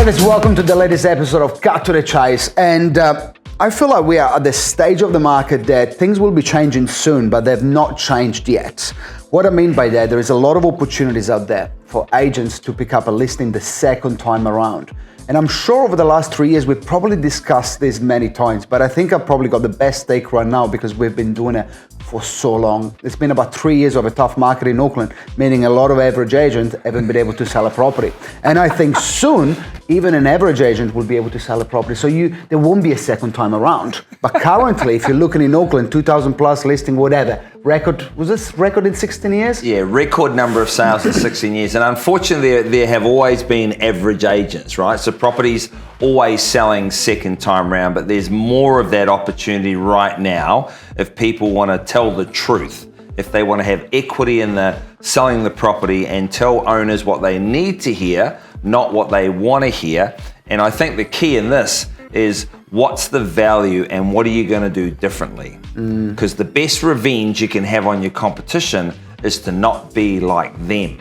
Guys, welcome to the latest episode of Cut to the Chase. And I feel like we are at the stage of the market that things will be changing soon, but they've not changed yet. What I mean by that, there is a lot of opportunities out there for agents to pick up a listing the second time around. And I'm sure over the last 3 years, we've probably discussed this many times, but I think I've probably got the best take right now because we've been doing it for so long. It's been about 3 years of a tough market in Auckland, meaning a lot of average agents haven't been able to sell a property. And I think soon, even an average agent will be able to sell a property. So there won't be a second time around. But currently, if you're looking in Auckland, 2,000 plus listing, whatever, was this record in 16 years? Yeah, record number of sales in 16 years. And unfortunately, there have always been average agents, right? So properties always selling second time round, but there's more of that opportunity right now if people want to tell the truth. If they want to have equity in the selling the property and tell owners what they need to hear, not what they want to hear. And I think the key in this is what's the value and what are you going to do differently? Because the best revenge you can have on your competition is to not be like them.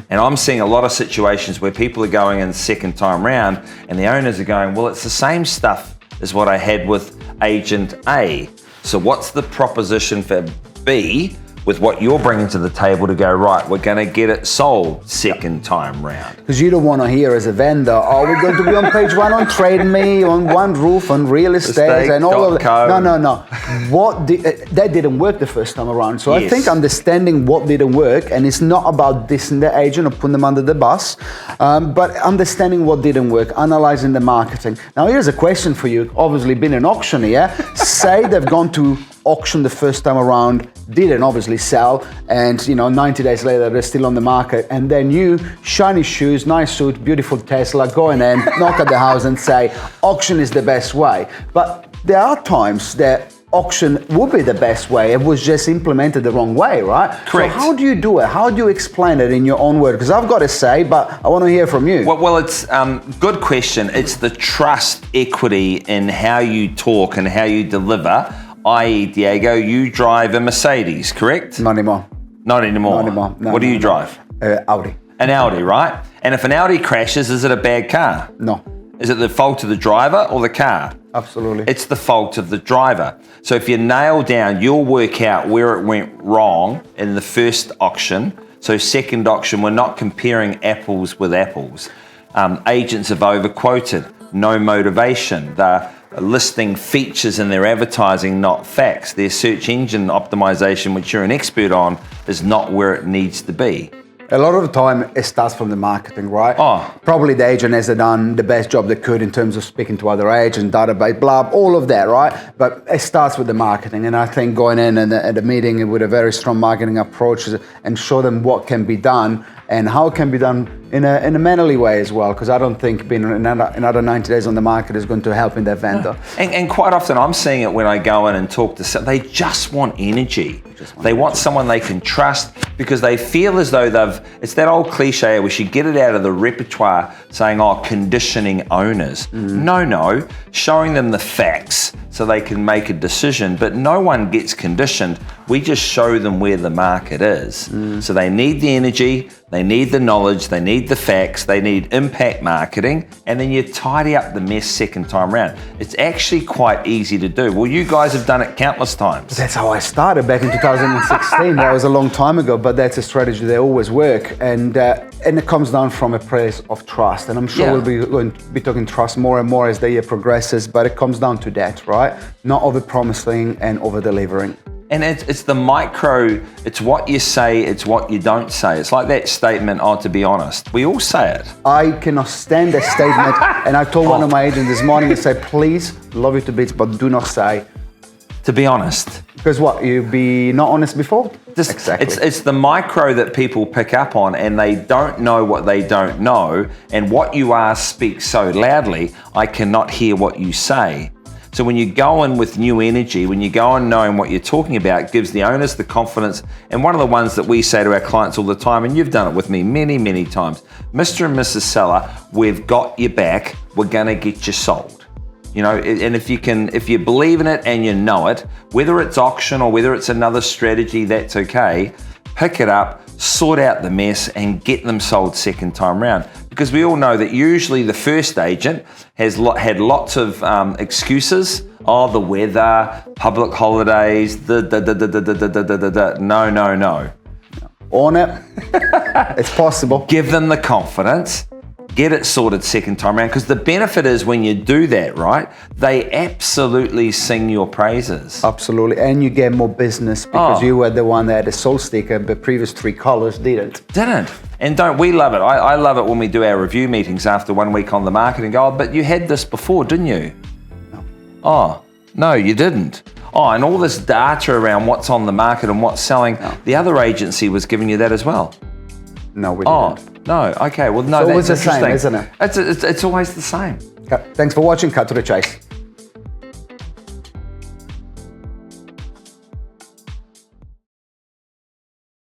And I'm seeing a lot of situations where people are going in second time round and the owners are going, well, it's the same stuff as what I had with agent A. So what's the proposition for B with what you're bringing to the table to go, right, we're going to get it sold second time round? Because you don't want to hear as a vendor, oh, we're going to be on page one on Trade Me, on One Roof, on real estate, and all of that. No. That didn't work the first time around. So yes. I think understanding what didn't work, and it's not about dissing the agent or putting them under the bus, but understanding what didn't work, analyzing the marketing. Now, here's a question for you. Obviously, been an auctioneer. Say they've gone to auction the first time around, didn't obviously sell, and 90 days later they're still on the market, and then you, shiny shoes, nice suit, beautiful Tesla, go in and knock at the house and say auction is the best way. But there are times that auction would be the best way. It was just implemented the wrong way, right? Correct. So how do you do it? How do you explain it in your own word? Because I've got to say, but I want to hear from you. Well, it's good question. It's the trust equity in how you talk and how you deliver. I.e., Diego, you drive a Mercedes, correct? Not anymore. Not anymore? Not anymore. No, what do you drive? Audi. An Audi, right? And if an Audi crashes, is it a bad car? No. Is it the fault of the driver or the car? Absolutely. It's the fault of the driver. So if you nail down, you'll work out where it went wrong in the first auction. So second auction, we're not comparing apples with apples. Agents have overquoted, no motivation. They're listing features in their advertising, not facts. Their search engine optimization, which you're an expert on, is not where it needs to be. A lot of the time, it starts from the marketing, right? Oh. Probably the agent has done the best job they could in terms of speaking to other agents, database, blah, all of that, right? But it starts with the marketing. And I think going in at a meeting with a very strong marketing approach and show them what can be done and how it can be done in a mannerly way as well, because I don't think being another 90 days on the market is going to help in that vendor. And quite often I'm seeing it when I go in and talk to some, they just want energy. They want someone they can trust because they feel as though it's that old cliche, we should get it out of the repertoire saying, oh, conditioning owners. No, showing them the facts so they can make a decision, but no one gets conditioned. We just show them where the market is. So they need the energy, they need the knowledge, they need the facts, they need impact marketing, and then you tidy up the mess second time round. It's actually quite easy to do. Well, you guys have done it countless times. That's how I started back in 2016. That was a long time ago, but that's a strategy that always work. And it comes down from a place of trust. And I'm sure we'll be going to be talking trust more and more as the year progresses, but it comes down to that, right? Not over-promising and over-delivering. And it's the micro, it's what you say, it's what you don't say. It's like that statement, oh, to be honest. We all say it. I cannot stand that statement. And I told one of my agents this morning, I said, please, love you to bits, but do not say. To be honest. Because what, you be not honest before? Exactly. It's the micro that people pick up on and they don't know what they don't know. And what you ask speaks so loudly, I cannot hear what you say. So when you go in with new energy, when you go in knowing what you're talking about, it gives the owners the confidence. And one of the ones that we say to our clients all the time, and you've done it with me many, many times, Mr. and Mrs. Seller, we've got your back, we're gonna get you sold. And if you believe in it and you know it, whether it's auction or whether it's another strategy, that's okay. pick it up, sort out the mess, and get them sold second time round. Because we all know that usually the first agent has had lots of excuses. Oh, the weather, public holidays, no. On it. It's possible. Give them the confidence. Get it sorted second time around, because the benefit is when you do that, right, they absolutely sing your praises. Absolutely, and you get more business because you were the one that had a soul sticker, but previous 3 callers didn't. And don't we love it? I love it when we do our review meetings after 1 week on the market and go, oh, but you had this before, didn't you? No. Oh, no, you didn't. Oh, and all this data around what's on the market and what's selling, the other agency was giving you that as well. No, we didn't. No, okay, well, no, it's that's always the interesting. same, isn't it? It's always the same. Thanks for watching. Cut to the chase.